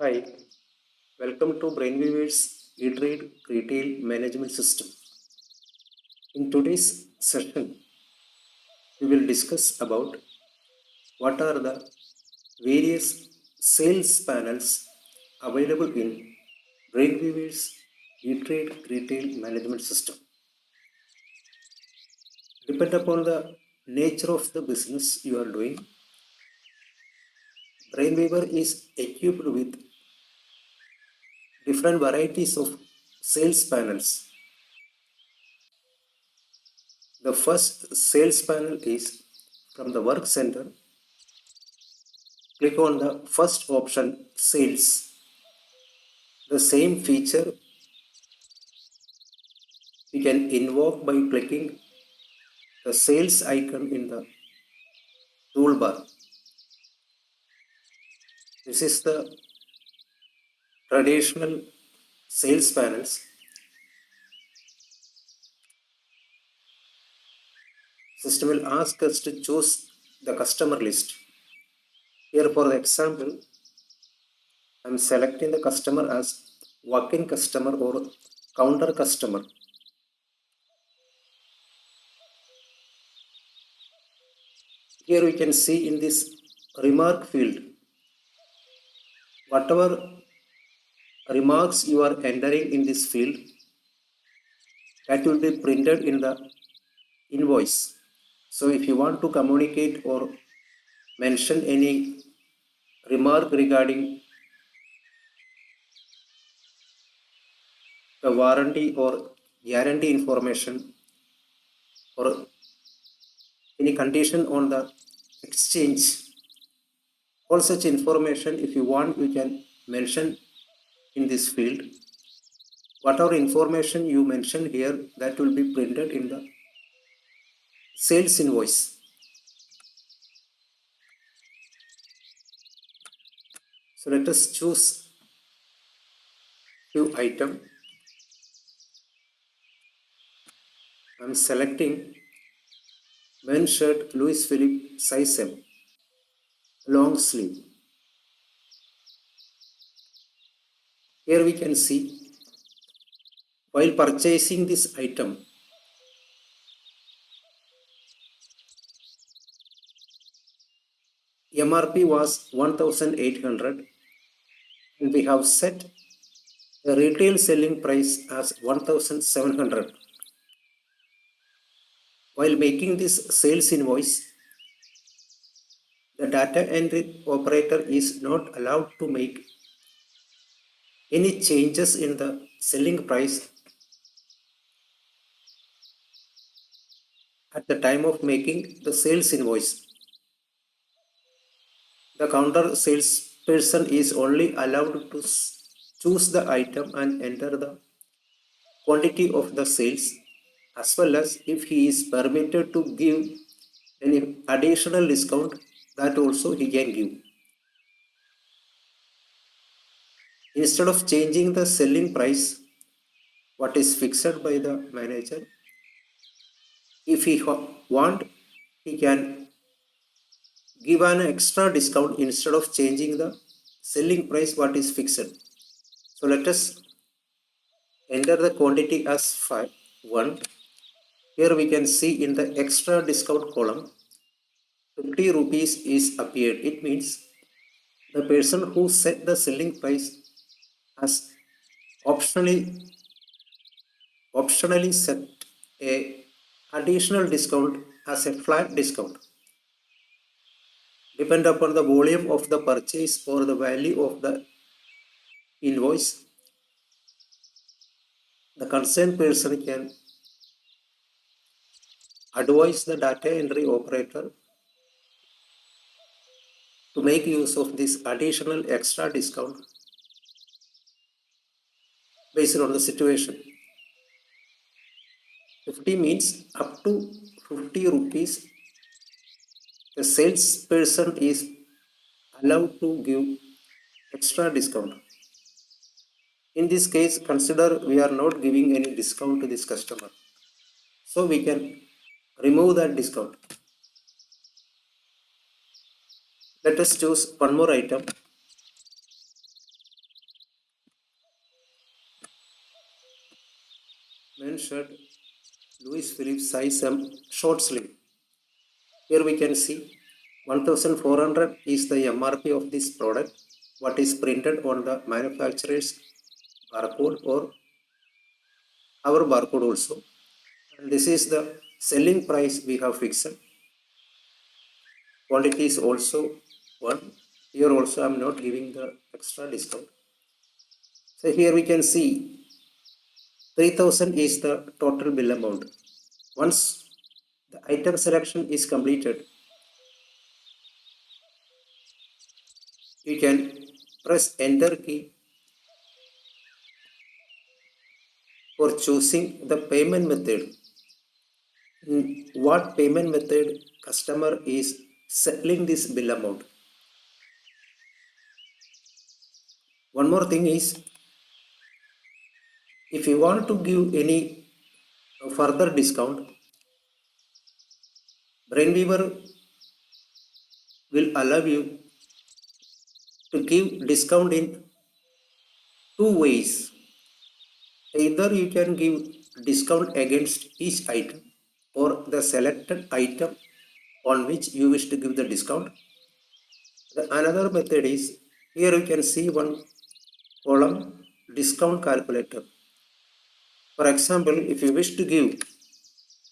Hi, welcome to Brainweaver's E-Trade Retail Management System. In today's session, we will discuss about what are the various sales panels available in Brainweaver's E-Trade Retail Management System. Depend upon the nature of the business you are doing, Brainweaver is equipped with different varieties of sales panels. The first sales panel is from the work center. Click on the first option, sales. The same feature we can invoke by clicking the sales icon in the toolbar. This is the traditional sales panels. System will ask us to choose the customer list. Here for the example, I am selecting the customer as walk-in customer or counter customer. Here we can see in this remark field, whatever remarks you are entering in this field, that will be printed in the invoice. So if you want to communicate or mention any remark regarding the warranty or guarantee information or any condition on the exchange, all such information, if you want, you can mention in this field. Whatever information you mention here, that will be printed in the sales invoice. So let us choose few item. I am selecting men's shirt Louis Philippe size M, long sleeve. Here we can see, while purchasing this item, MRP was 1800 and we have set the retail selling price as 1700. While making this sales invoice, the data entry operator is not allowed to make any changes in the selling price at the time of making the sales invoice. The counter salesperson is only allowed to choose the item and enter the quantity of the sales, as well as if he is permitted to give any additional discount, that also he can give. Instead of changing the selling price, what is fixed by the manager, if he want, he can give an extra discount instead of changing the selling price what is fixed. So let us enter the quantity as 1. Here we can see in the extra discount column 50 rupees is appeared. It means the person who set the selling price has optionally set a additional discount as a flat discount. Depend upon the volume of the purchase or the value of the invoice, the concerned person can advise the data entry operator to make use of this additional extra discount based on the situation. 50 means up to 50 rupees the salesperson is allowed to give extra discount. In this case, consider we are not giving any discount to this customer. So we can remove that discount. Let us choose one more item. mentioned Louis Phillips size short sleeve. Here we can see 1400 is the MRP of this product, what is printed on the manufacturer's barcode or our barcode also. And this is the selling price we have fixed. Quantity is also one. Here also I am not giving the extra discount. So here we can see 3000 is the total bill amount. Once the item selection is completed, you can press enter key for choosing the payment method. What payment method customer is settling this bill amount. One more thing is, if you want to give any further discount, Brainweaver will allow you to give discount in two ways. Either you can give discount against each item or the selected item on which you wish to give the discount. The another method is, here you can see one column discount calculator. For example, if you wish to give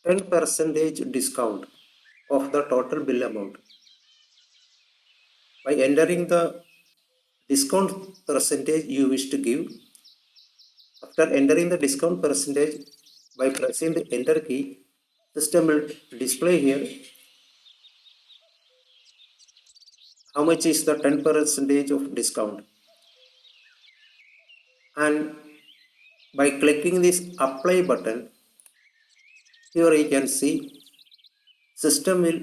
10% discount of the total bill amount, by entering the discount percentage you wish to give, after entering the discount percentage by pressing the enter key, system will display here how much is the 10% of discount. And by clicking this apply button, here you can see system will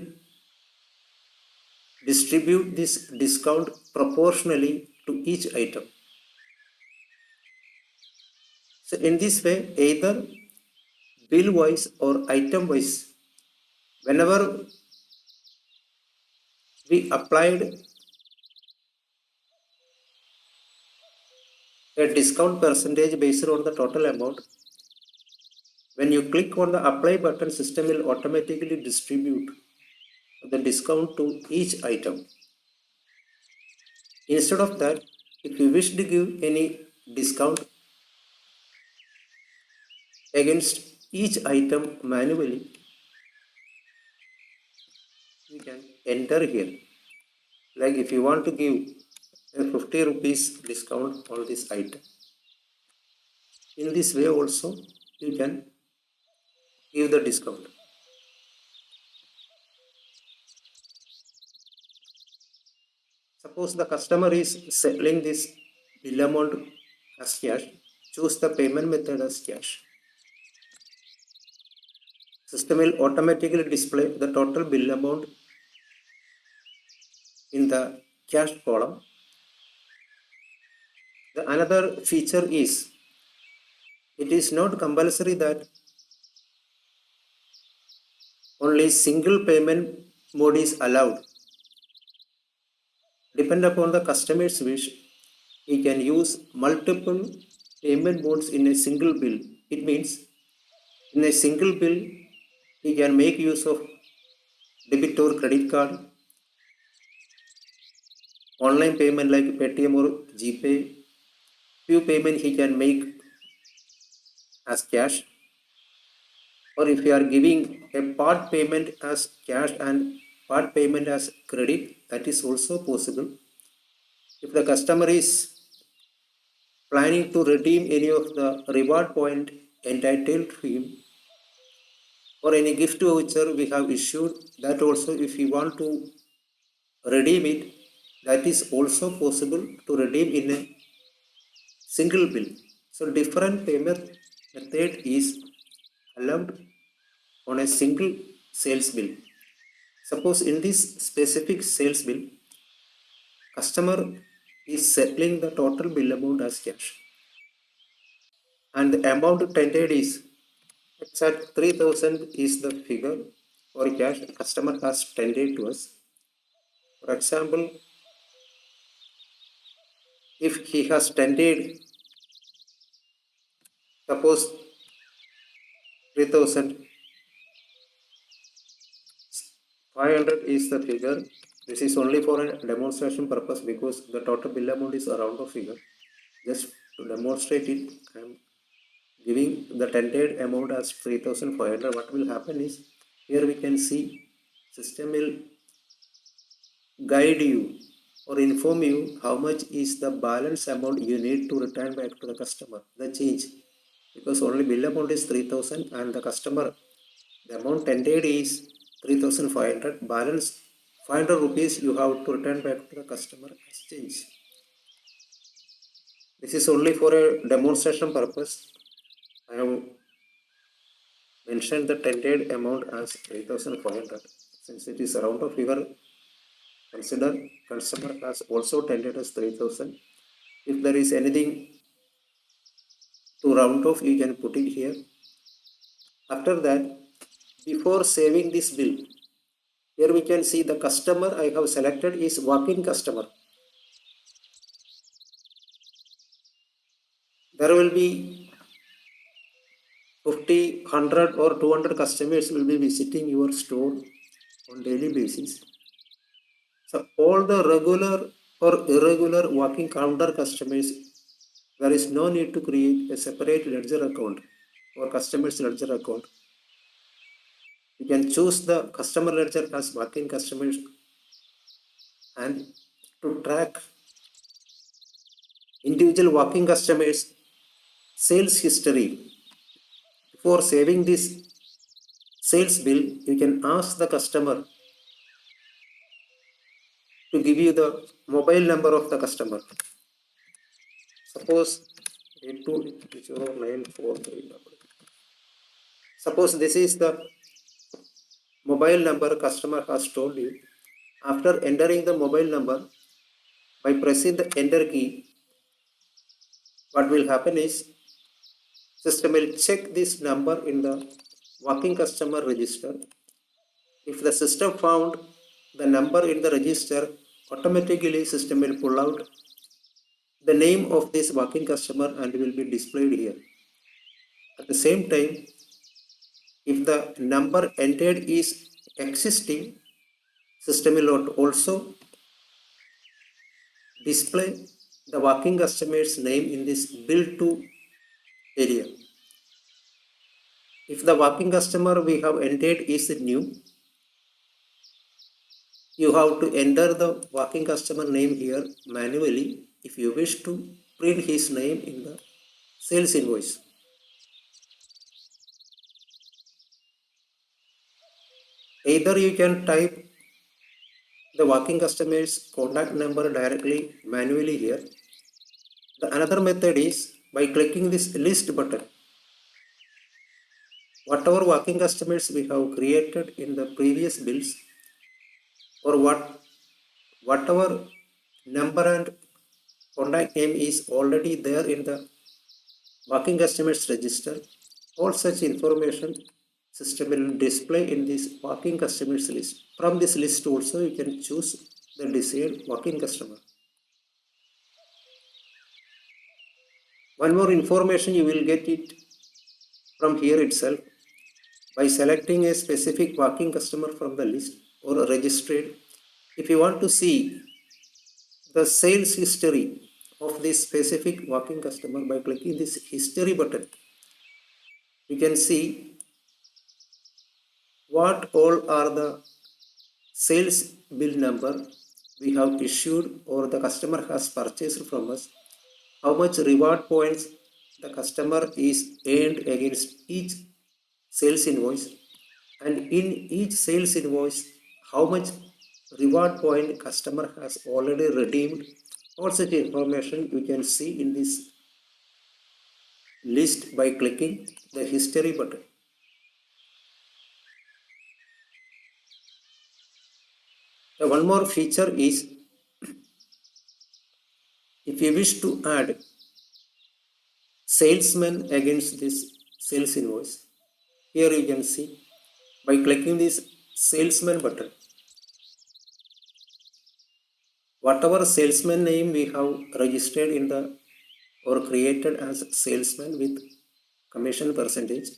distribute this discount proportionally to each item. So in this way, either bill wise or item wise, whenever we applied a discount percentage based on the total amount, when you click on the apply button, system will automatically distribute the discount to each item. Instead of that, if you wish to give any discount against each item manually, you can enter here. Like if you want to give a 50 rupees discount on this item, in this way also you can give the discount. Suppose the customer is settling this bill amount as cash, choose the payment method as cash. System will automatically display the total bill amount in the cash column. The another feature is, it is not compulsory that only single payment mode is allowed. Depend upon the customer's wish, he can use multiple payment modes in a single bill. It means in a single bill, he can make use of debit or credit card, online payment like Paytm or GPay. Few payment he can make as cash, or if you are giving a part payment as cash and part payment as credit, that is also possible. If the customer is planning to redeem any of the reward point entitled to him or any gift voucher we have issued, that also if you want to redeem it, that is also possible to redeem in a single bill. So different payment method is allowed on a single sales bill. Suppose in this specific sales bill, customer is settling the total bill amount as cash, and the amount tendered is exact 3000 is the figure or cash customer has tendered to us. For example, if he has tendered, suppose 3,500 is the figure. This is only for a demonstration purpose because the total bill amount is around the figure. Just to demonstrate it, I am giving the tendered amount as 3,500. What will happen is, here we can see system will guide you or inform you how much is the balance amount you need to return back to the customer, the change, because only bill amount is 3,000 and the customer, the amount tendered is 3,500, balance 500 rupees you have to return back to the customer as change. This is only for a demonstration purpose. I have mentioned the tendered amount as 3,500. Since it is around of figure, consider customer has also tendered as 3,000. If there is anything to round off, you can put it here. After that, before saving this bill, here we can see the customer I have selected is walk-in customer. There will be 50, 100 or 200 customers will be visiting your store on daily basis. So all the regular or irregular walking counter customers, there is no need to create a separate ledger account or customers ledger account. You can choose the customer ledger as walking customers, and to track individual walking customers sales history, before saving this sales bill, you can ask the customer to give you the mobile number of the customer. Suppose 820943. Suppose this is the mobile number customer has told you. After entering the mobile number, by pressing the enter key, what will happen is system will check this number in the walking customer register. If the system found the number in the register, automatically system will pull out the name of this walking customer and will be displayed here. At the same time, if the number entered is existing, system will also display the walking customer's name in this bill to area. If the walking customer we have entered is new, you have to enter the walking customer name here manually if you wish to print his name in the sales invoice. Either you can type the walking customer's contact number directly manually here. The another method is by clicking this list button. Whatever walking customers we have created in the previous bills, or whatever number and contact name is already there in the walking customers register, all such information system will display in this walking customers list. From this list also you can choose the desired walking customer. One more information you will get it from here itself. By selecting a specific walking customer from the list or registered, if you want to see the sales history of this specific walking customer, by clicking this history button, you can see what all are the sales bill number we have issued or the customer has purchased from us, how much reward points the customer is earned against each sales invoice, and in each sales invoice how much reward point customer has already redeemed. All such information you can see in this list by clicking the history button. The one more feature is, if you wish to add salesman against this sales invoice, here you can see by clicking this salesman button, whatever salesman name we have registered in the or created as salesman with commission percentage,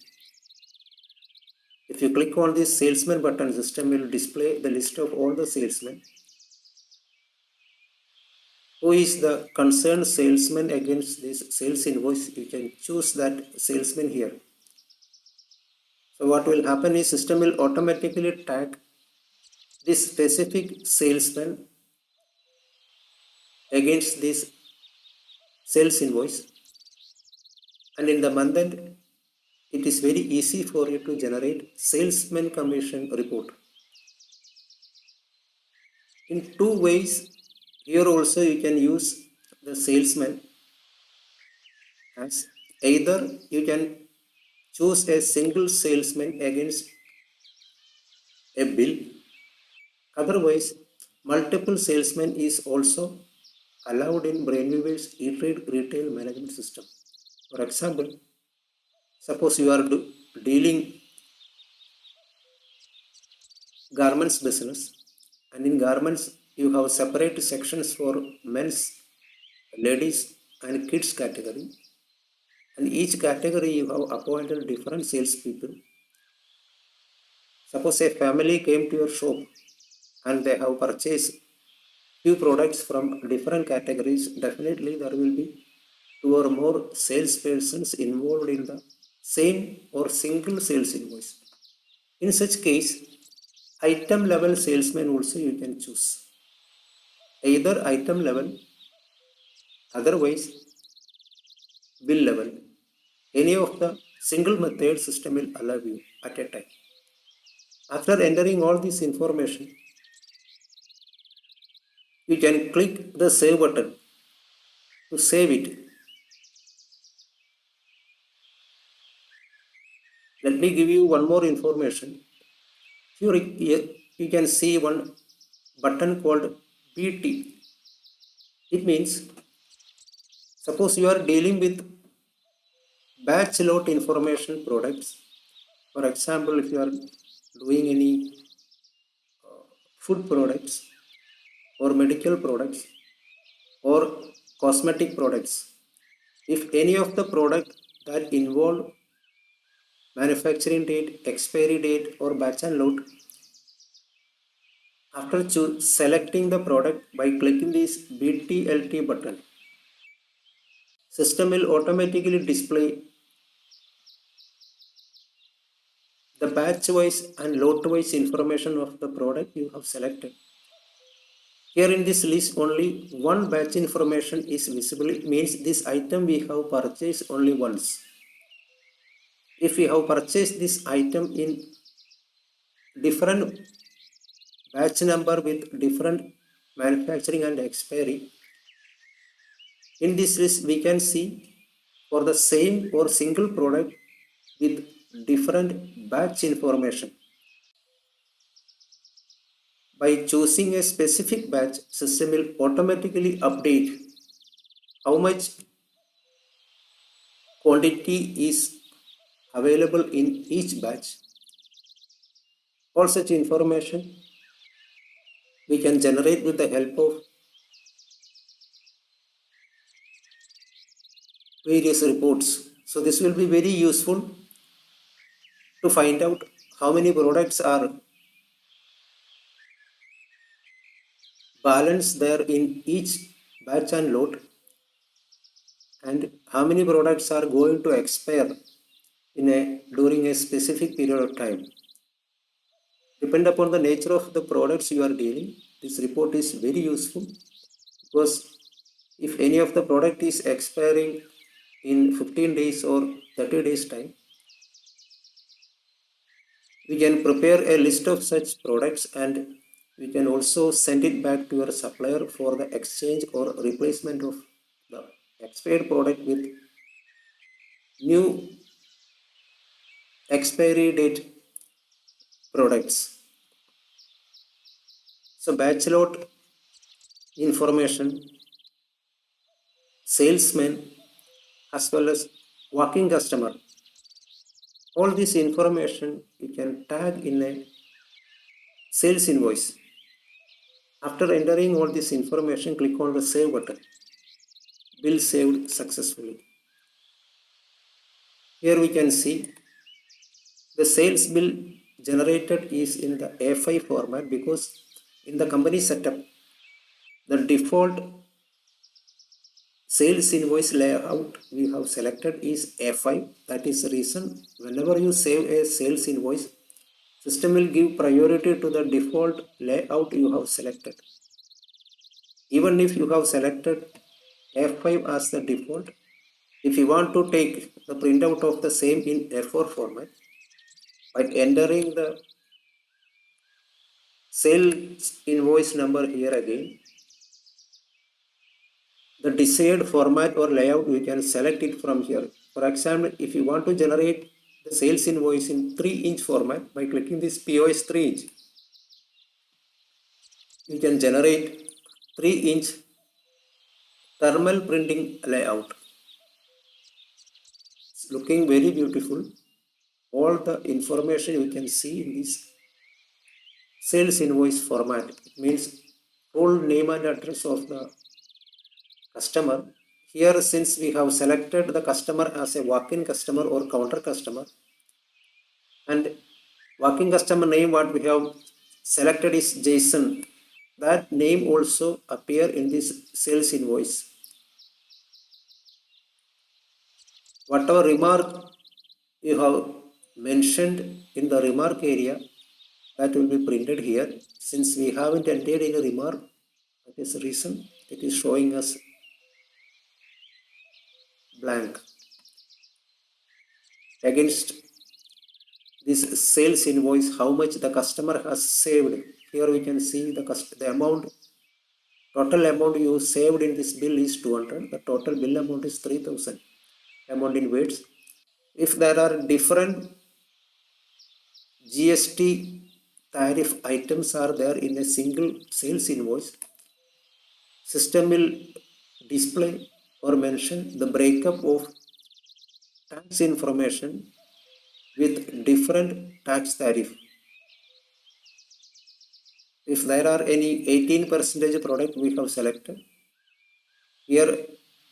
If you click on this salesman button, system will display the list of all the salesmen. Who is the concerned salesman against this sales invoice? You can choose that salesman here. So what will happen is system will automatically tag this specific salesman against this sales invoice, and in the month end it is very easy for you to generate salesman commission report. In two ways, here also you can use the salesman as either you can choose a single salesman against a bill, otherwise multiple salesmen is also allowed in Brainweaver's e-trade retail management system. For example, suppose you are dealing garments business, and in garments you have separate sections for men's, ladies and kids category, and each category you have appointed different salespeople. Suppose a family came to your shop and they have purchased few products from different categories, definitely there will be two or more salespersons involved in the same or single sales invoice. In such case, item level salesman also you can choose. Either item level, otherwise bill level. Any of the single method system will allow you at a time. After entering all this information, you can click the save button to save it. Let me give you one more information. Here you can see one button called BT. It means suppose you are dealing with batch lot information products. For example, if you are doing any food products or medical products or cosmetic products, if any of the product that involve manufacturing date, expiry date or batch and load, after selecting the product by clicking this BTLT button, system will automatically display the batch wise and lot wise information of the product you have selected. Here in this list only one batch information is visible. It means this item we have purchased only once. If we have purchased this item in different batch number with different manufacturing and expiry, in this list we can see for the same or single product with different batch information. By choosing a specific batch, system will automatically update how much quantity is available in each batch. All such information we can generate with the help of various reports. So this will be very useful to find out how many products are balanced there in each batch and lot, and how many products are going to expire during a specific period of time. Depend upon the nature of the products you are dealing, this report is very useful, because if any of the product is expiring in 15 days or 30 days time, we can prepare a list of such products and we can also send it back to your supplier for the exchange or replacement of the expired product with new expiry date products. So batch lot information, salesman as well as walking customer, all this information you can tag in a sales invoice. After entering all this information, click on the save button. Bill saved successfully. Here we can see The sales bill generated is in the A5 format because in the company setup, the default sales invoice layout we have selected is A5. That is the reason whenever you save a sales invoice, system will give priority to the default layout you have selected. Even if you have selected F5 as the default, if you want to take the printout of the same in A4 format, by entering the sales invoice number here again, the desired format or layout we can select it from here. For example, if you want to generate the sales invoice in 3-inch format, by clicking this POS 3-inch, you can generate 3-inch thermal printing layout. It's looking very beautiful. All the information you can see in this sales invoice format. It means full name and address of the customer. Here, since we have selected the customer as a walk-in customer or counter customer, and walk-in customer name what we have selected is Jason, that name also appear in this sales invoice. Whatever remark you have mentioned in the remark area, that will be printed here. Since we haven't entered any remark, that is the reason it is showing us blank. Against this sales invoice, how much the customer has saved. Here we can see the amount, total amount you saved in this bill is 200. The total bill amount is 3000 amount in weights. If there are different GST tariff items are there in a single sales invoice, system will display or mention the breakup of tax information with different tax tariff. If there are any 18% product we have selected, here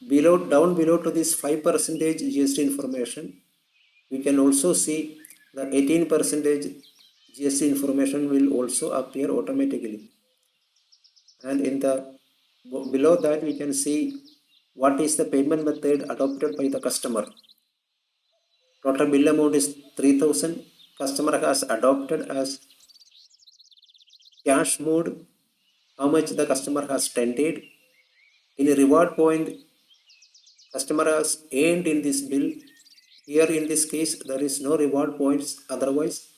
below, down below to this 5% GST information, we can also see the 18% GST information will also appear automatically. And in the below that we can see what is the payment method adopted by the customer. Total bill amount is 3000. Customer has adopted as cash mode. How much the customer has tendered. In a reward point, customer has earned in this bill. Here in this case, there is no reward points. Otherwise,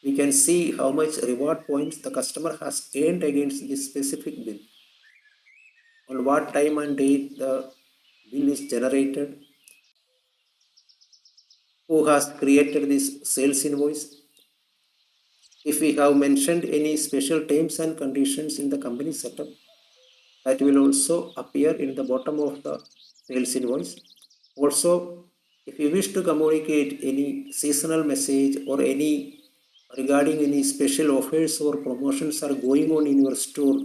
we can see how much reward points the customer has earned against this specific bill. On what time and date the bill is generated. Who has created this sales invoice. If we have mentioned any special terms and conditions in the company setup, that will also appear in the bottom of the sales invoice. Also, if you wish to communicate any seasonal message or any regarding any special offers or promotions are going on in your store,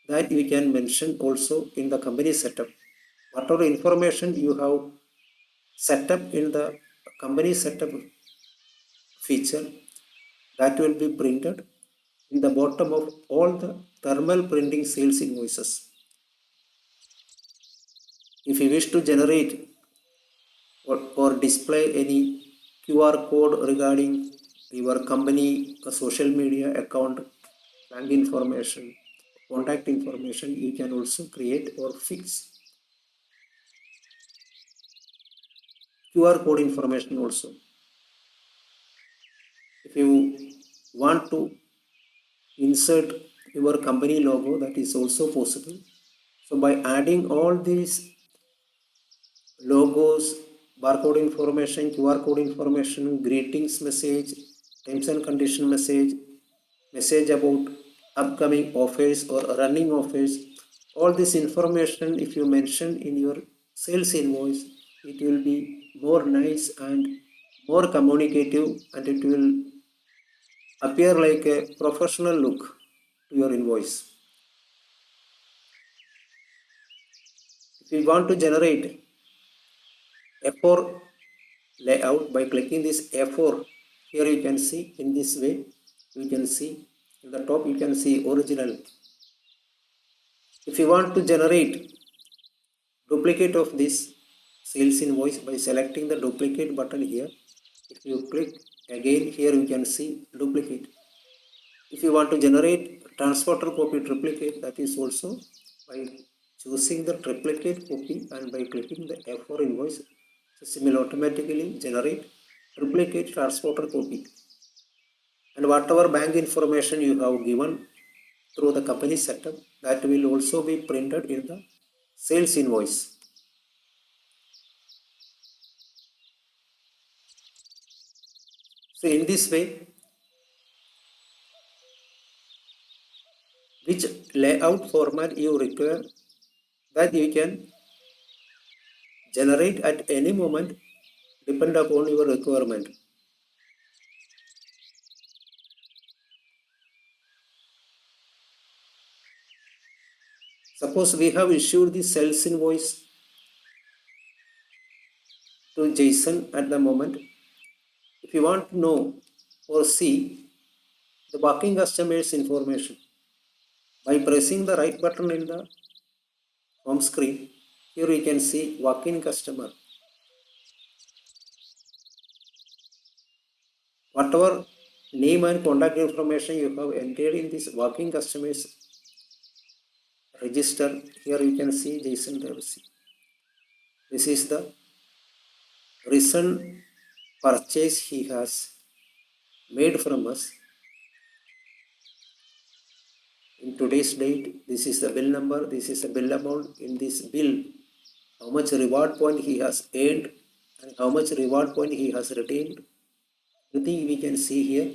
that you can mention also in the company setup. Whatever information you have set up in the company setup feature, that will be printed in the bottom of all the thermal printing sales invoices. If you wish to generate or display any QR code regarding your company, social media account, bank information, contact information, you can also create or fix QR code information also. If you want to insert your company logo, that is also possible. So by adding all these logos, barcode information, QR code information, greetings message, terms and condition message, message about upcoming offers or running offers, all this information if you mention in your sales invoice, it will be more nice and more communicative, and it will appear like a professional look to your invoice. If you want to generate A4 layout by clicking this F4. Here you can see in this way, you can see in the top you can see original. If you want to generate duplicate of this sales invoice by selecting the duplicate button here, if you click again here you can see duplicate. If you want to generate transporter copy triplicate, that is also by choosing the triplicate copy and by clicking the F4 invoice, system will automatically generate triplicate transporter copy. And whatever bank information you have given through the company setup, that will also be printed in the sales invoice. So in this way, which layout format you require, that you can generate at any moment depend upon your requirement. Suppose we have issued the sales invoice to Jason at the moment. If you want to know or see the working customer's information, by pressing the right button in the home screen, here you can see working customer. Whatever name and contact information you have entered in this working customer's register, here you can see Jason Devsi. This is the recent purchase he has made from us. In today's date, this is the bill number, this is the bill amount. In this bill, how much reward point he has earned and how much reward point he has retained. Everything we can see here.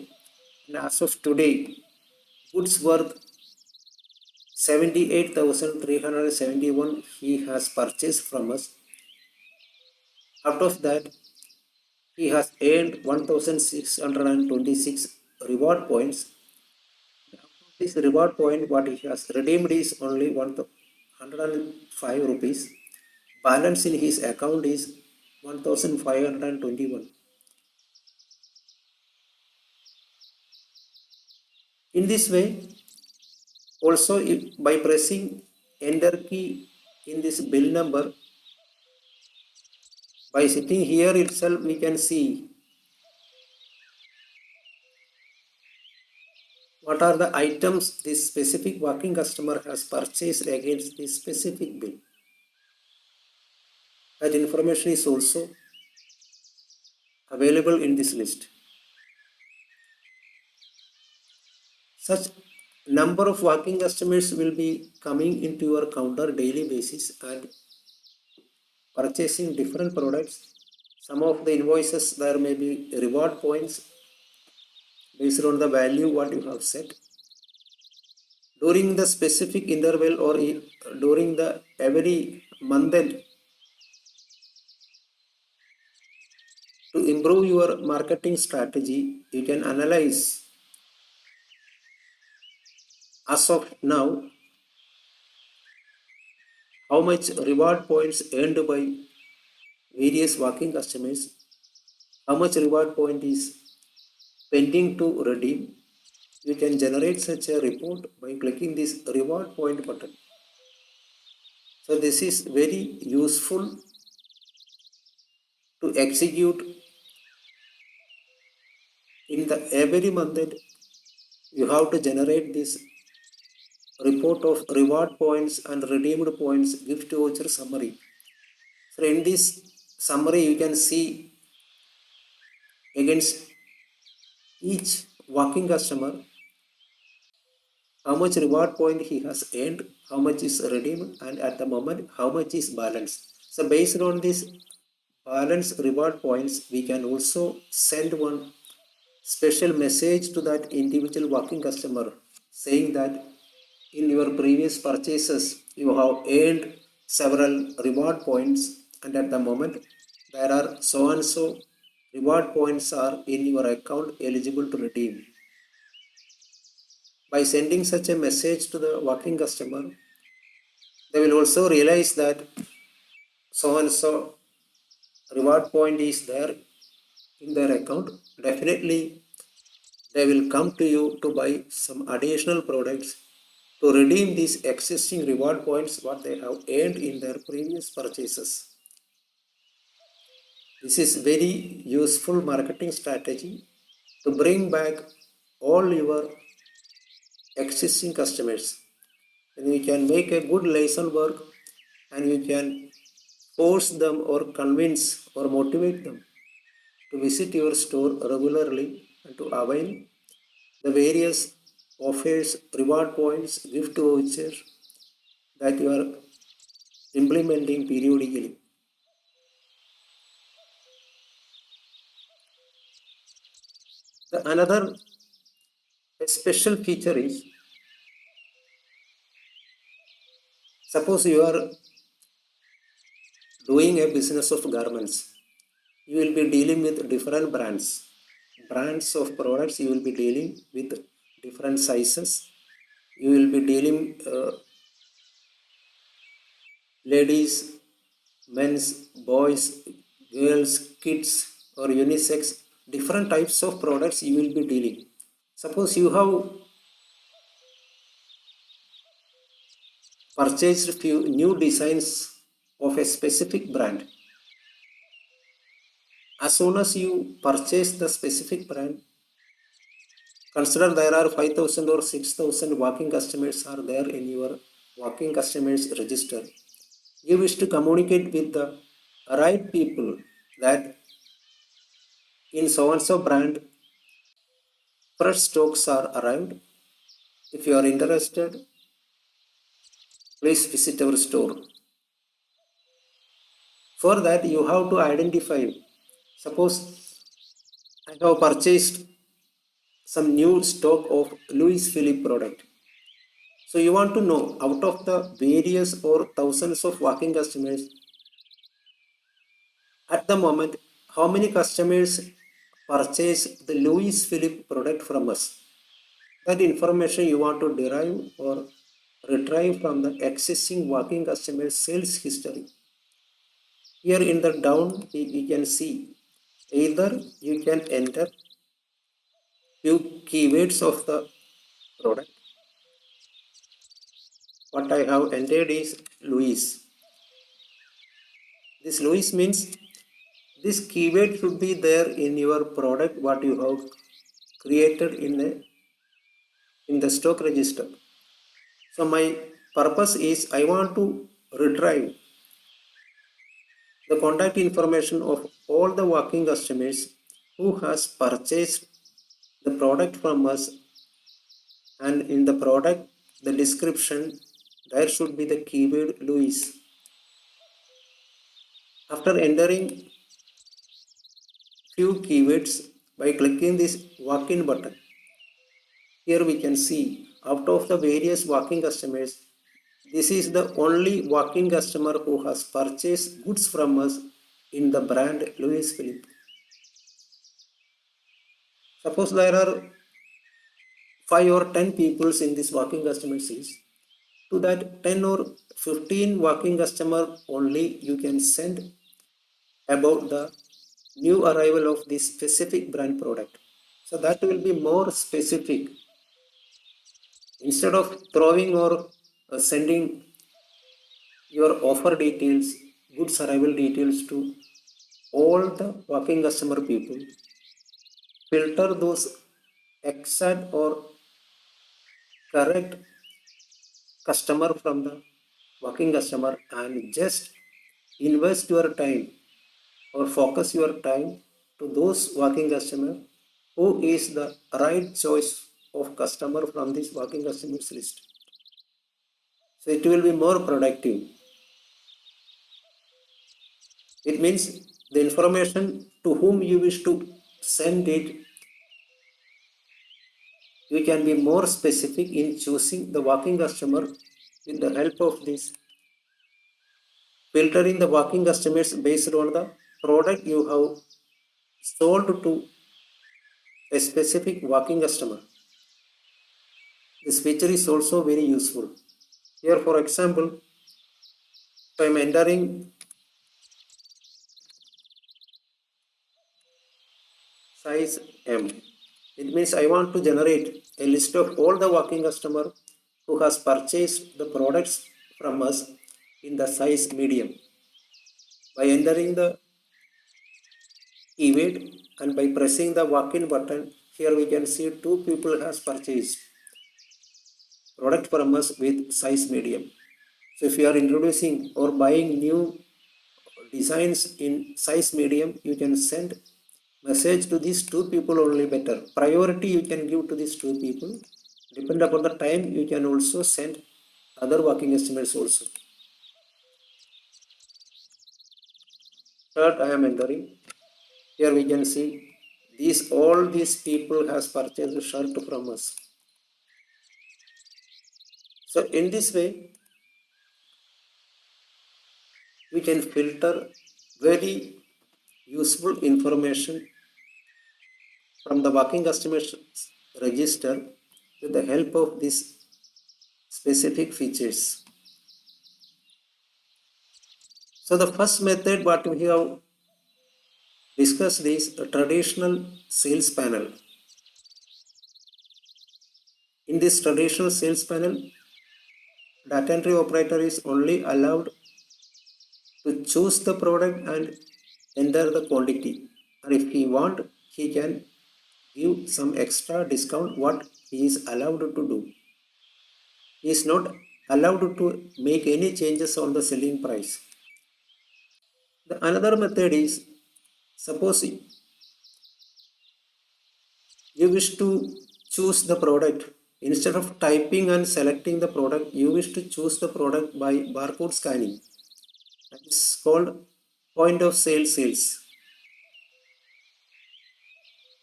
And as of today, goods worth 78,371 he has purchased from us. Out of that, he has earned 1,626 reward points. This reward point, what he has redeemed is only 105 rupees. Balance in his account is 1,521. In this way, also if by pressing enter key in this bill number, by sitting here itself we can see what are the items this specific working customer has purchased against this specific bill. That information is also available in this list. Such number of working customers will be coming into your counter daily basis and purchasing different products. Some of the invoices there may be reward points based on the value what you have set. During the specific interval or during the every month end, to improve your marketing strategy, you can analyze as of now how much reward points earned by various working customers, how much reward point is pending to redeem. You can generate such a report by clicking this reward point button. So this is very useful to execute in the every month end. You have to generate this report of reward points and redeemed points gift voucher summary. So in this summary you can see against each working customer how much reward point he has earned, how much is redeemed, and at the moment how much is balanced. So based on this balance reward points, we can also send one special message to that individual working customer saying that in your previous purchases you have earned several reward points and at the moment there are so and so reward points are in your account eligible to redeem. By sending such a message to the working customer, they will also realize that so and so reward point is there in their account, definitely they will come to you to buy some additional products to redeem these existing reward points what they have earned in their previous purchases. This is very useful marketing strategy to bring back all your existing customers. And you can make a good liaison work and you can force them or convince or motivate them to visit your store regularly and to avail the various offers, reward points, gift vouchers that you are implementing periodically. Another special feature is, suppose you are doing a business of garments, you will be dealing with different brands of products. You will be dealing with different sizes. You will be dealing ladies, men's, boys, girls, kids, or unisex. Different types of products you will be dealing. Suppose you have purchased few new designs of a specific brand. As soon as you purchase the specific brand, consider there are 5,000 or 6,000 walking customers are there in your walking customers register. You wish to communicate with the right people that in so and so brand fresh stocks are arrived. If you are interested, please visit our store. For that, you have to identify. Suppose I have purchased some new stock of Louis Philippe product. So you want to know out of the various or thousands of walking customers at the moment, how many customers purchase the Louis Philippe product from us. That information you want to derive or retrieve from the existing walking customer sales history. Here in the down, we can see either you can enter few keywords of the product. What I have entered is Louis. This Louis means this keyword should be there in your product what you have created in the stock register. So my purpose is I want to retrieve the contact information of all the walking customers who has purchased the product from us, and in the product the description there should be the keyword Louis. After entering few keywords by clicking this walk-in button, here we can see out of the various walking customers, this is the only walking customer who has purchased goods from us in the brand Louis Philippe. Suppose there are 5 or 10 peoples in this walking customer list. To that 10 or 15 walking customer only you can send about the new arrival of this specific brand product. So that will be more specific. Instead of throwing or sending your offer details, goods arrival details to all the walking customer people, filter those exact or correct customer from the walking customer and just invest your time or focus your time to those walking customer who is the right choice of customer from this walking customers list. So it will be more productive. It means the information to whom you wish to send it, you can be more specific in choosing the walking customer with the help of this filtering the walking customers based on the product you have sold to a specific walking customer. This feature is also very useful. Here, for example, if I am entering size M. It means I want to generate a list of all the walking customer who has purchased the products from us in the size medium. By entering the keyword and by pressing the walk-in button, here we can see two people has purchased product from us with size medium. So if you are introducing or buying new designs in size medium, you can send message to these two people only better. Priority you can give to these two people. Depend upon the time, you can also send other working estimates also. Third, I am entering. Here we can see all these people has purchased a shirt from us. So in this way, we can filter very useful information from the working estimations register with the help of these specific features. So the first method what we have discussed is a traditional sales panel. In this traditional sales panel, data entry operator is only allowed to choose the product and enter the quantity. And if he want, he can give some extra discount what he is allowed to do. He is not allowed to make any changes on the selling price. The another method is, suppose you wish to choose the product. Instead of typing and selecting the product, you wish to choose the product by barcode scanning. That is called point of sale sales.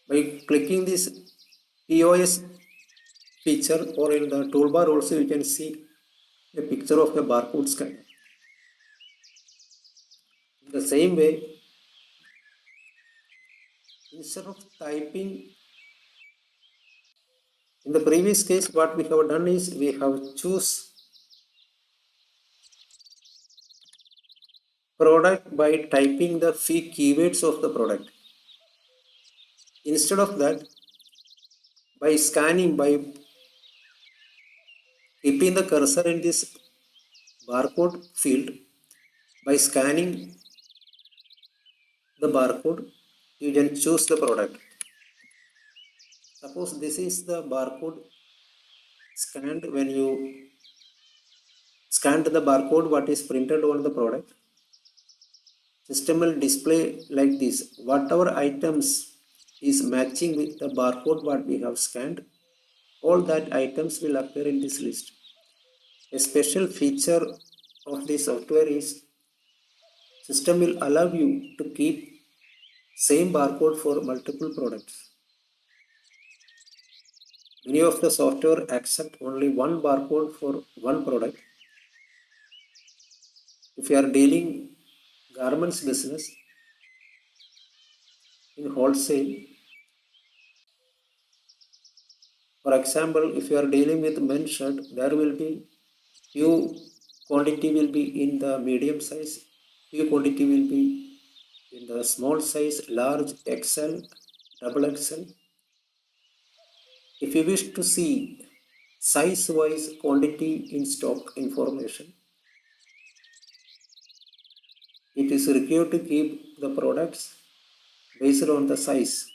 By clicking this POS feature or in the toolbar also, you can see a picture of a barcode scan. In the same way, instead of typing, in the previous case what we have done is we have choose product by typing the few keywords of the product. Instead of that, by scanning, by keeping the cursor in this barcode field, by scanning the barcode, you can choose the product. Suppose this is the barcode scanned. When you scanned the barcode what is printed on the product, system will display like this. Whatever items is matching with the barcode what we have scanned, all that items will appear in this list. A special feature of this software is system will allow you to keep same barcode for multiple products. Many of the software accept only one barcode for one product. If you are dealing garments business in wholesale, for example, if you are dealing with men's shirt, there will be few quantity will be in the medium size, few quantity will be in the small size, large, XL, double XL. If you wish to see size wise quantity in stock information, it is required to keep the products based on the size.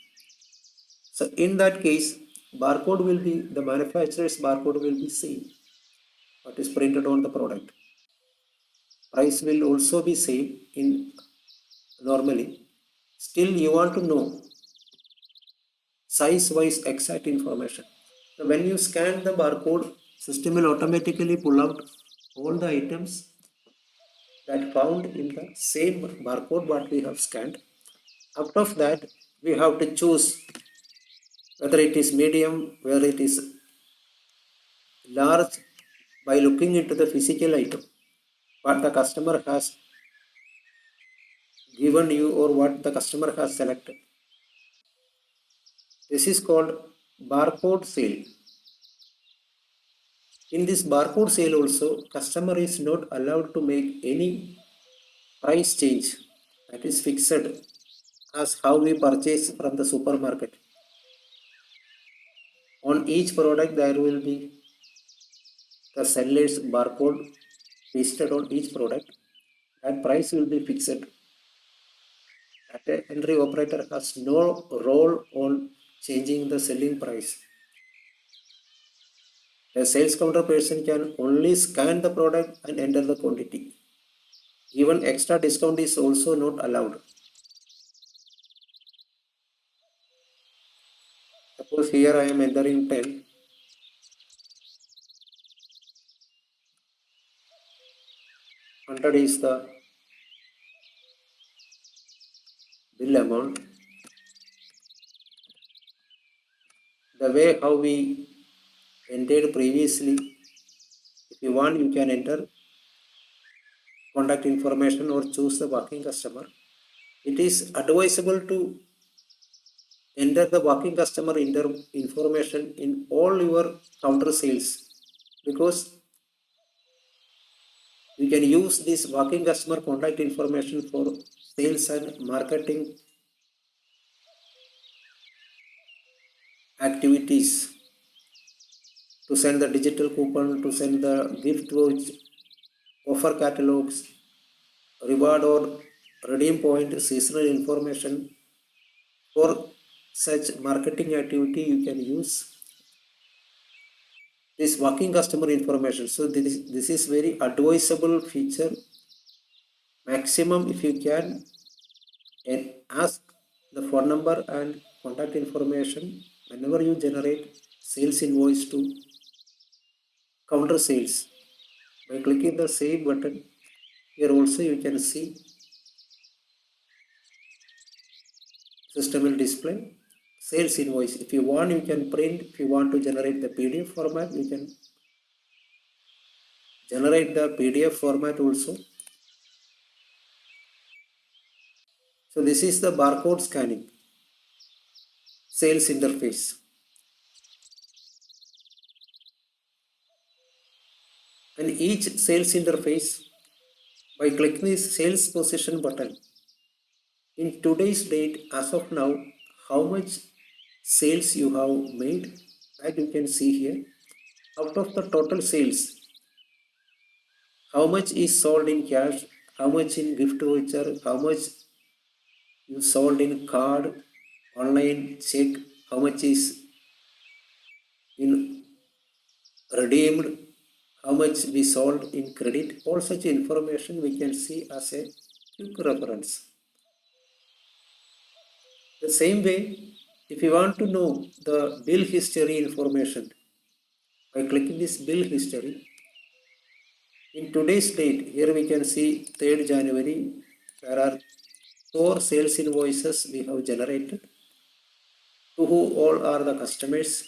So in that case, barcode will be, the manufacturer's barcode will be same what is printed on the product. Price will also be same in normally. Still you want to know size wise exact information. So when you scan the barcode, system will automatically pull out all the items that found in the same barcode what we have scanned. Out of that, we have to choose whether it is medium, whether it is large, by looking into the physical item what the customer has given you or what the customer has selected. This is called barcode sale. In this barcode sale also, customer is not allowed to make any price change, that is fixed as how we purchase from the supermarket. On each product, there will be the seller's barcode pasted on each product. That price will be fixed. Data entry operator has no role on changing the selling price. A sales counter person can only scan the product and enter the quantity. Even extra discount is also not allowed. Suppose here I am entering 10. 100 is the bill amount. The way how we entered previously, if you want, you can enter contact information or choose the walking customer. It is advisable to enter the walking customer information in all your counter sales, because you can use this walking customer contact information for sales and marketing activities, to send the digital coupon, to send the gift voucher, offer catalogs, reward or redeem point, seasonal information. For such marketing activity, you can use this walking customer information. So this is very advisable feature. Maximum, if you can, and ask the phone number and contact information whenever you generate sales invoice to counter sales. By clicking the save button, here also you can see system will display sales invoice. If you want, you can print. If you want to generate the PDF format, you can generate the PDF format also. So this is the barcode scanning sales interface. And each sales interface, by clicking this sales position button, in today's date, as of now, how much sales you have made, that you can see here. Out of the total sales, how much is sold in cash, how much in gift voucher, how much you sold in card, online check, how much is in redeemed, how much we sold in credit. All such information we can see as a quick reference. The same way, if you want to know the bill history information, by clicking this bill history, in today's date, here we can see 3rd January, there are 4 sales invoices we have generated. To who all are the customers?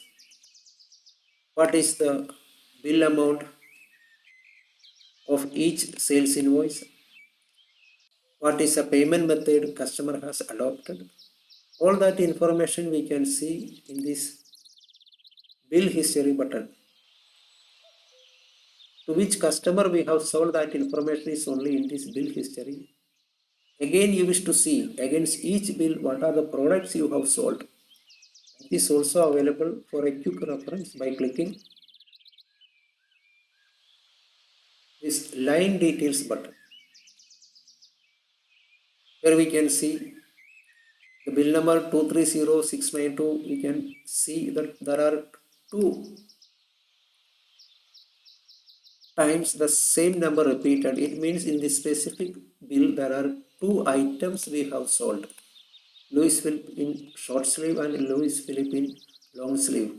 What is the bill amount of each sales invoice? What is the payment method customer has adopted? All that information we can see in this bill history button. To which customer we have sold, that information is only in this bill history. Again, you wish to see against each bill what are the products you have sold. It is also available for a quick reference by clicking this line details button. Here we can see the bill number 230692. We can see that there are 2 times the same number repeated. It means in this specific bill there are 2 items we have sold. Louis Philippe in short sleeve and Louis Philippe in long sleeve.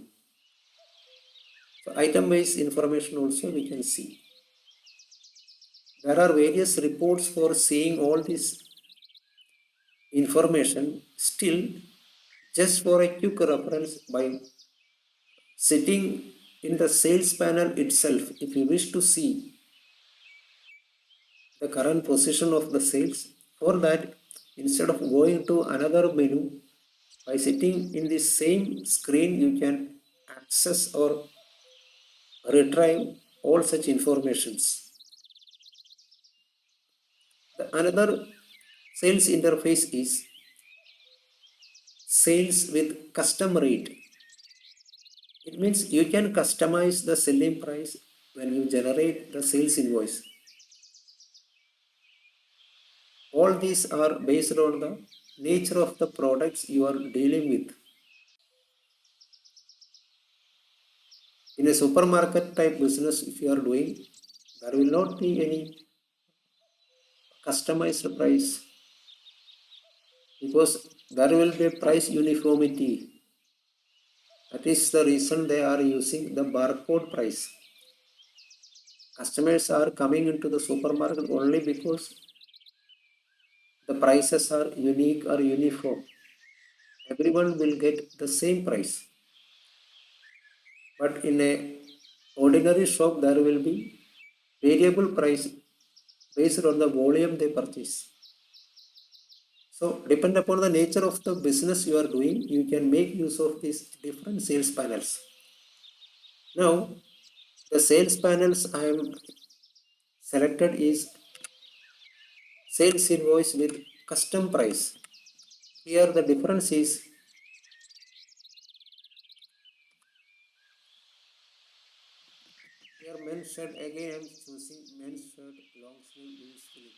So item based information also we can see. There are various reports for seeing all this information. Still, just for a quick reference, by sitting in the sales panel itself, if you wish to see the current position of the sales, for that, instead of going to another menu, by sitting in the same screen, you can access or retrieve all such informations. The another sales interface is sales with custom rate. It means you can customize the selling price when you generate the sales invoice. All these are based on the nature of the products you are dealing with. In a supermarket type business, if you are doing, there will not be any customized price because there will be price uniformity. That is the reason they are using the barcode price. Customers are coming into the supermarket only because the prices are unique or uniform. Everyone will get the same price. But in a ordinary shop, there will be variable price based on the volume they purchase. So depend upon the nature of the business you are doing, you can make use of these different sales panels. Now, the sales panels I am selected is sales invoice with custom price. Here the difference is here men's shirt, again I am choosing men's shirt long sleeve loose sleeve.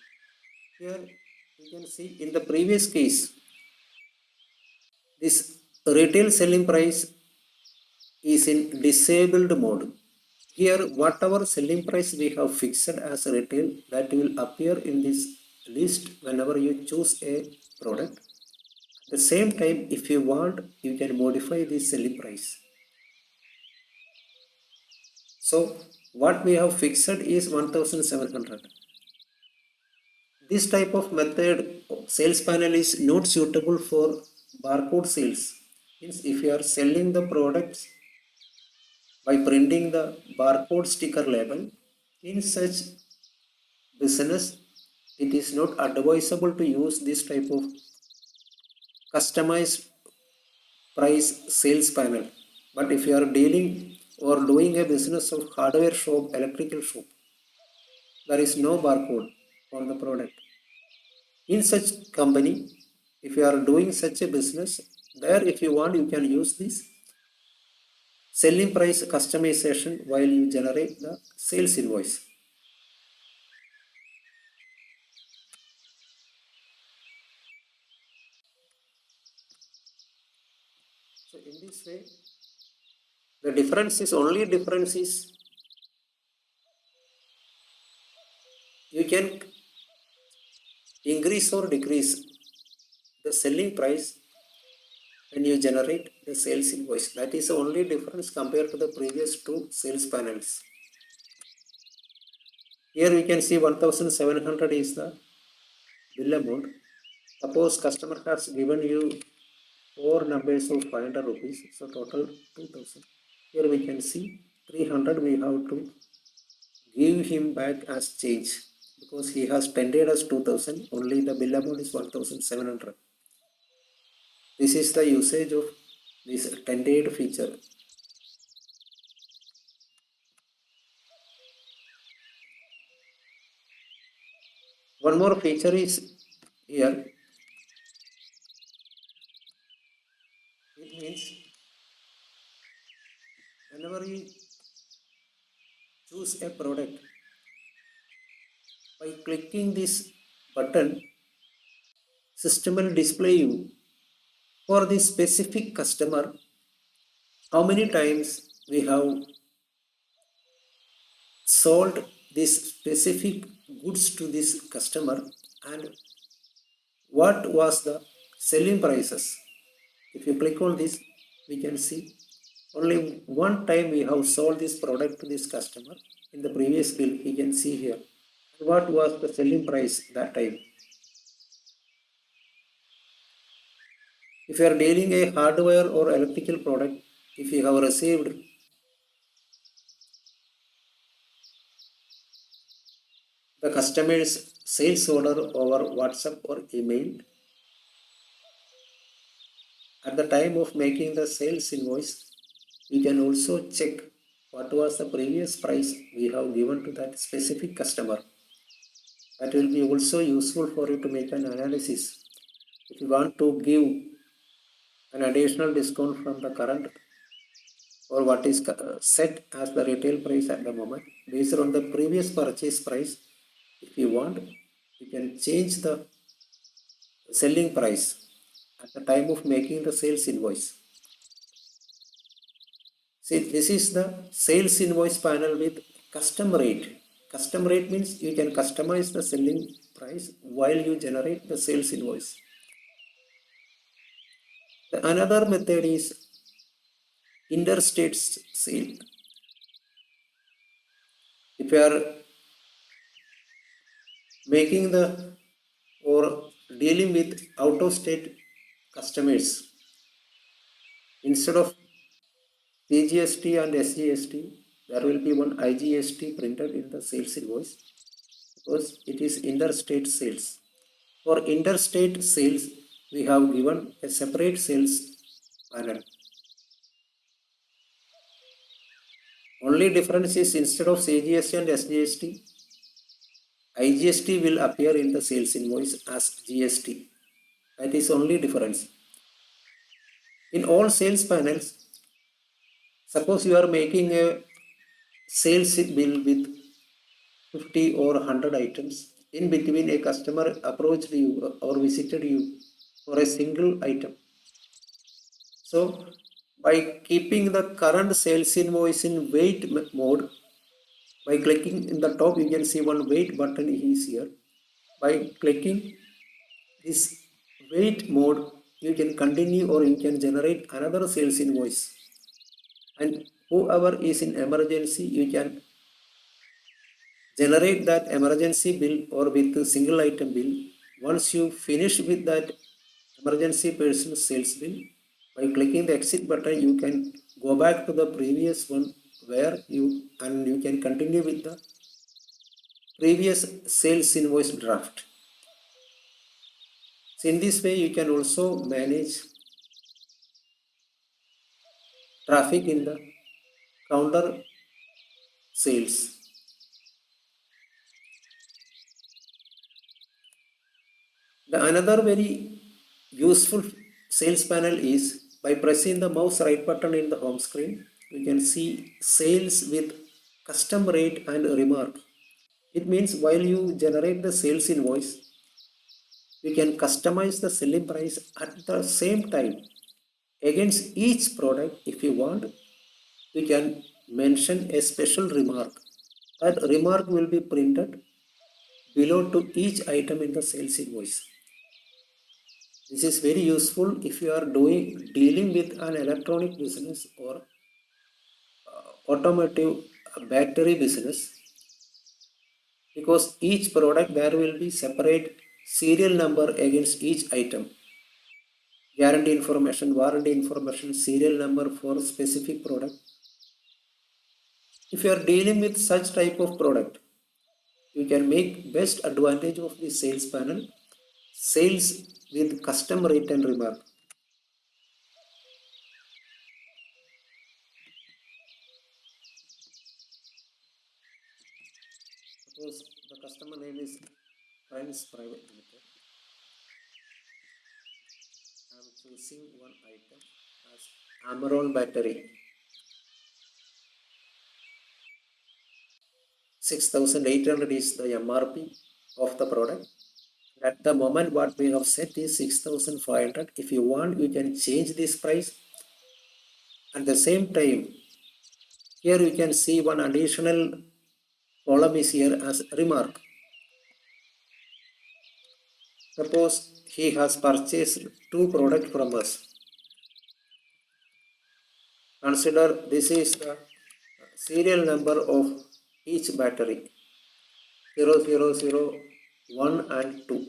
Here you can see in the previous case this retail selling price is in disabled mode. Here whatever selling price we have fixed as retail, that will appear in this list whenever you choose a product. At the same time, if you want, you can modify the selling price. So what we have fixed is 1700. This type of method sales panel is not suitable for barcode sales. Means if you are selling the products by printing the barcode sticker label, in such business it is not advisable to use this type of customized price sales panel. But if you are dealing or doing a business of hardware shop, electrical shop, there is no barcode on the product. In such company, if you are doing such a business, there if you want, you can use this selling price customization while you generate the sales invoice. So in this way, the only difference is you can increase or decrease the selling price when you generate the sales invoice. That is the only difference compared to the previous two sales panels. Here we can see 1700 is the bill amount. Suppose customer has given you 4 numbers of 500 rupees, so total 2000. Here we can see 300 we have to give him back as change because he has tendered us 2000, only the bill amount is 1700. This is the usage of this tendered feature. One more feature is here. It means whenever you choose a product, by clicking this button, system will display you for this specific customer how many times we have sold this specific goods to this customer and what was the selling prices. If you click on this, we can see only one time we have sold this product to this customer. In the previous bill, you can see here what was the selling price that time. If you are dealing a hardware or electrical product, if you have received the customer's sales order over WhatsApp or email, at the time of making the sales invoice, you can also check what was the previous price we have given to that specific customer. That will be also useful for you to make an analysis. If you want to give an additional discount from the current or what is set as the retail price at the moment based on the previous purchase price. If you want, you can change the selling price at the time of making the sales invoice. See, this is the sales invoice panel with custom rate. Custom rate means you can customize the selling price while you generate the sales invoice. The another method is interstate sale. If you are making the or dealing with out of state customers, instead of CGST and SGST, there will be one IGST printed in the sales invoice because it is interstate sales. For interstate sales, we have given a separate sales panel. Only difference is instead of CGST and SGST, IGST will appear in the sales invoice as GST. That is only difference. In all sales panels, suppose you are making a sales bill with 50 or 100 items. In between, a customer approached you or visited you for a single item. So, by keeping the current sales invoice in wait mode, by clicking in the top, you can see one wait button is here. By clicking this wait mode, you can continue or you can generate another sales invoice. And whoever is in emergency, you can generate that emergency bill or with a single item bill. Once you finish with that emergency person sales bill, by clicking the exit button, you can go back to the previous one where you can continue with the previous sales invoice draft. So in this way, you can also manage traffic in the counter sales. The another very useful sales panel is by pressing the mouse right button in the home screen, you can see sales with custom rate and remark. It means while you generate the sales invoice, you can customize the selling price at the same time. Against each product, if you want, you can mention a special remark. That remark will be printed below to each item in the sales invoice. This is very useful if you are dealing with an electronic business or automotive battery business, because each product there will be separate serial number against each item. Guarantee information, warranty information, serial number for specific product. If you are dealing with such type of product, you can make best advantage of the sales panel, sales with custom rate and remark. Suppose the customer name is Friends Private Limited. I am choosing one item as Amaron battery. 6,800 is the MRP of the product. At the moment, what we have set is 6,500. If you want, you can change this price. At the same time, here you can see one additional column is here as remark. Suppose he has purchased two products from us. Consider this is the serial number of each battery 0001 and 2.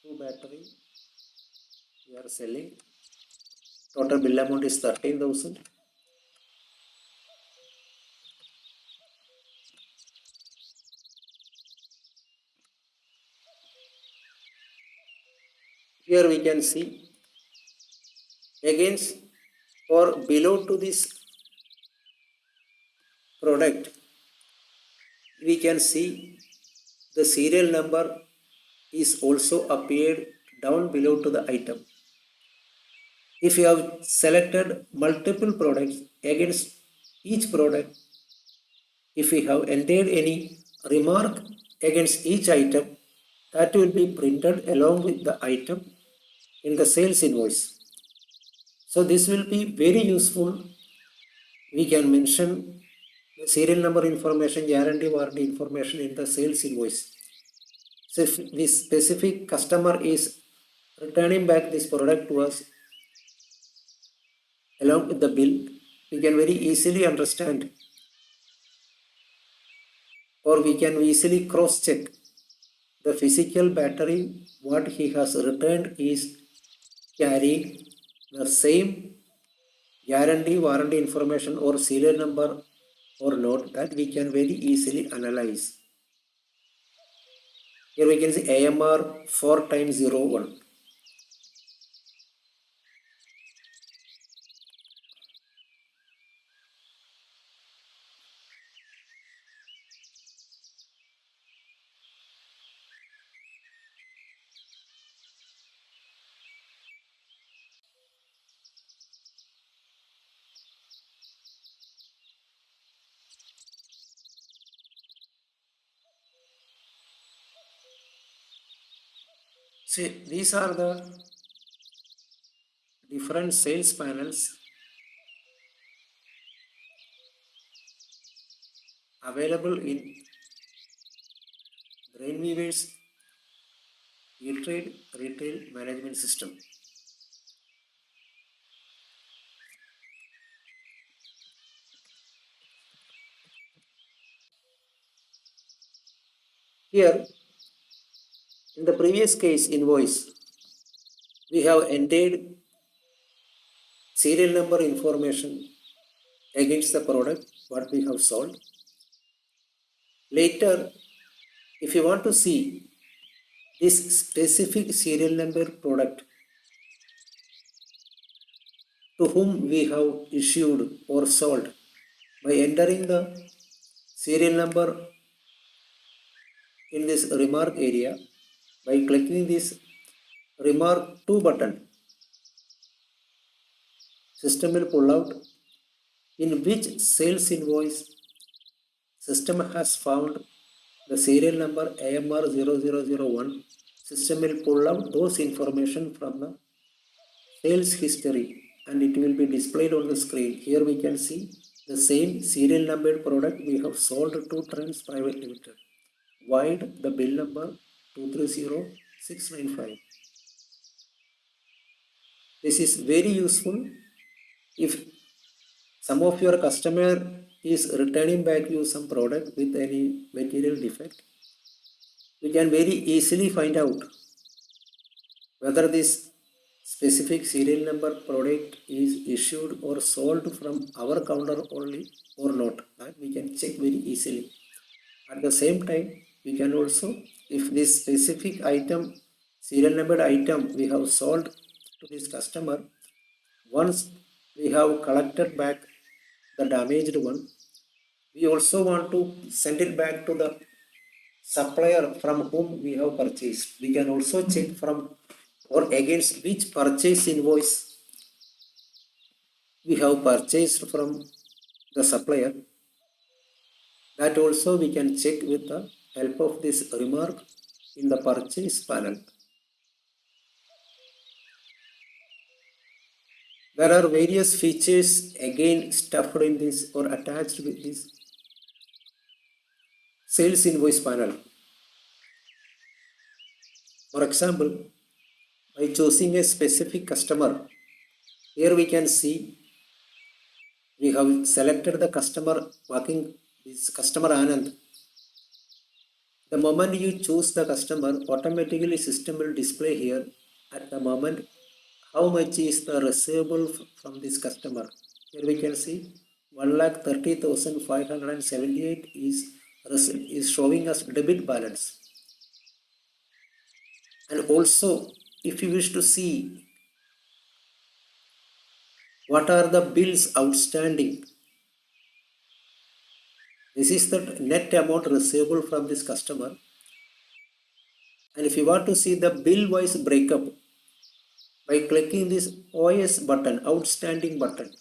Two battery we are selling. Total bill amount is 13,000. Here we can see against or below to this product, we can see the serial number is also appeared down below to the item. If you have selected multiple products against each product, if we have entered any remark against each item, that will be printed along with the item in the sales invoice. So this will be very useful. We can mention the serial number information, guarantee warranty information in the sales invoice. So if this specific customer is returning back this product to us along with the bill, we can very easily understand, or we can easily cross check the physical battery what he has returned is carrying the same guarantee warranty information or serial number or not, that we can very easily analyze. Here we can see AMR 4 times 01. See, these are the different sales panels available in Brainweaver's e-trade retail management system. Here, in the previous case invoice, we have entered serial number information against the product what we have sold. Later, if you want to see this specific serial number product to whom we have issued or sold, by entering the serial number in this remark area, by clicking this remark to button, system will pull out in which sales invoice system has found the serial number AMR 0001. System will pull out those information from the sales history and it will be displayed on the screen. Here we can see the same serial numbered product we have sold to Trends Private Limited. Void the bill number 230695. This is very useful if some of your customer is returning back you some product with any material defect. We can very easily find out whether this specific serial number product is issued or sold from our counter only or not. That we can check very easily. At the same time, we can also, if this specific item, serial numbered item we have sold to this customer, once we have collected back the damaged one, we also want to send it back to the supplier from whom we have purchased. We can also check from or against which purchase invoice we have purchased from the supplier. That also we can check with the help of this remark in the purchase panel. There are various features again stuffed in this or attached with this sales invoice panel. For example, by choosing a specific customer, here we can see we have selected the customer working this customer Anand. The moment you choose the customer, automatically system will display here at the moment how much is the receivable from this customer. Here we can see 1,30,578 is showing us debit balance. And also, if you wish to see what are the bills outstanding, this is the net amount receivable from this customer. And if you want to see the bill wise breakup, by clicking this OS button, outstanding button,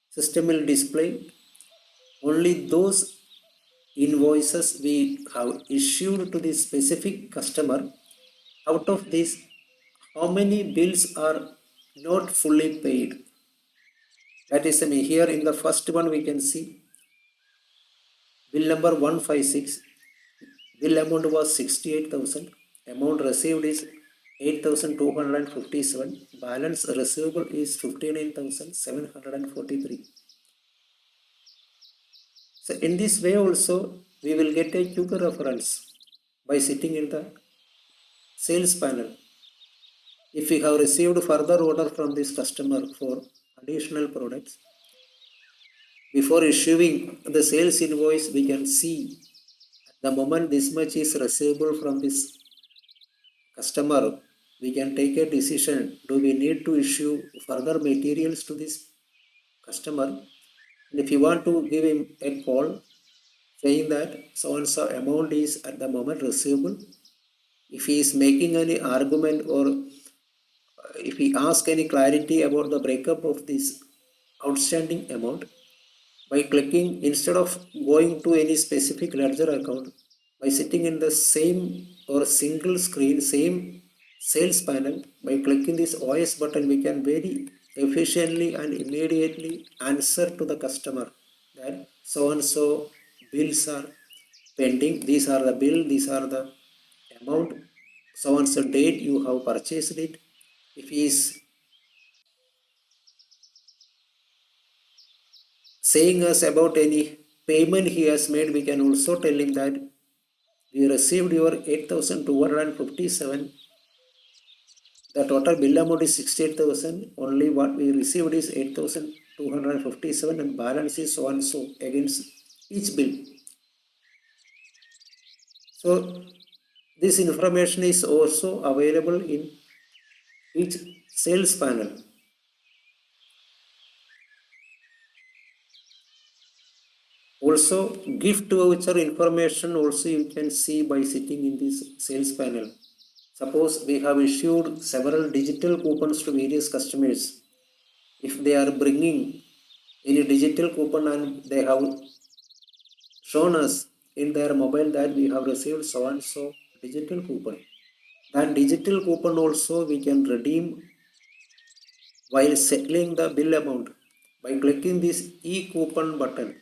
system will display only those invoices we have issued to the specific customer. Out of this, how many bills are not fully paid? That is, here in the first one we can see bill number 156. Bill amount was 68,000. Amount received is 8,257. Balance receivable is 59,743. So in this way also we will get a quick reference by sitting in the sales panel. If we have received further order from this customer for additional products, before issuing the sales invoice, we can see at the moment this much is receivable from this customer. We can take a decision. Do we need to issue further materials to this customer? And if you want to give him a call saying that so and so amount is at the moment receivable, if he is making any argument or if we ask any clarity about the breakup of this outstanding amount, by clicking, instead of going to any specific ledger account, by sitting in the same or single screen, same sales panel, by clicking this OS button, we can very efficiently and immediately answer to the customer that so and so bills are pending, these are the bill, these are the amount, so and so date you have purchased it. If he is saying us about any payment he has made, we can also tell him that we received your 8,257. The total bill amount is 68,000. Only what we received is 8,257 and balance is so and so against each bill. So this information is also available in each sales panel. Also, gift voucher information also you can see by sitting in this sales panel. Suppose we have issued several digital coupons to various customers. If they are bringing any digital coupon and they have shown us in their mobile that we have received so and so digital coupon, that digital coupon also we can redeem while settling the bill amount by clicking this e-coupon button.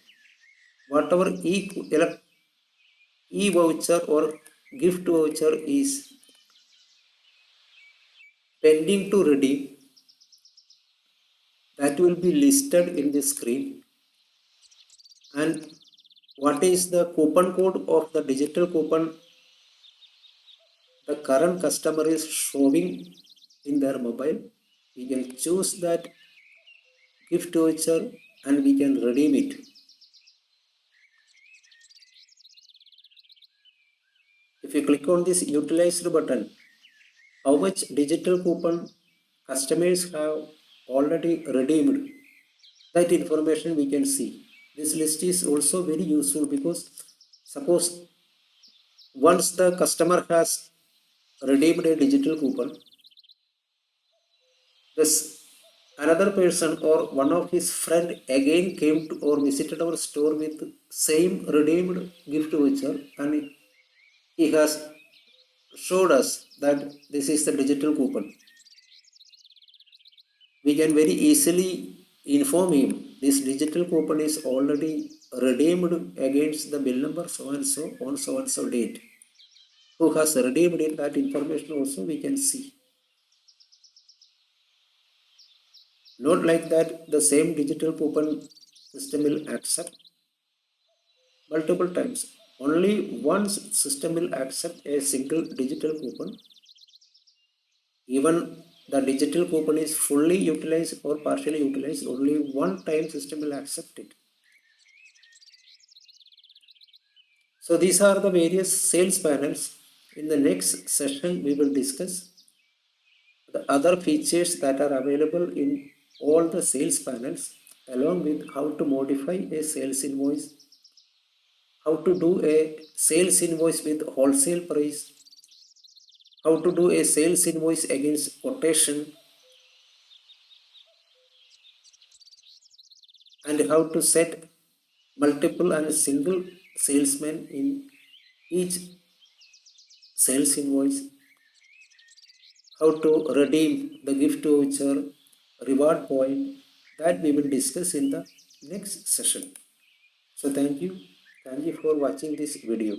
Whatever e-voucher or gift voucher is pending to redeem, that will be listed in the screen. And what is the coupon code of the digital coupon the current customer is showing in their mobile? We can choose that gift voucher and we can redeem it. If you click on this utilized button, how much digital coupon customers have already redeemed, that information we can see. This list is also very useful because suppose once the customer has redeemed a digital coupon, this another person or one of his friend again came to or visited our store with same redeemed gift voucher and he has showed us that this is the digital coupon. We can very easily inform him this digital coupon is already redeemed against the bill number so and so on so and so date. Who has redeemed it, that information also we can see. Not like that the same digital coupon system will accept multiple times. Only once system will accept a single digital coupon. Even the digital coupon is fully utilized or partially utilized, only one time system will accept it. So these are the various sales panels. In the next session, we will discuss the other features that are available in all the sales panels, along with how to modify a sales invoice, how to do a sales invoice with wholesale price, how to do a sales invoice against quotation, and how to set multiple and single salesmen in each sales invoice, how to redeem the gift voucher reward point, that we will discuss in the next session. So thank you for watching this video.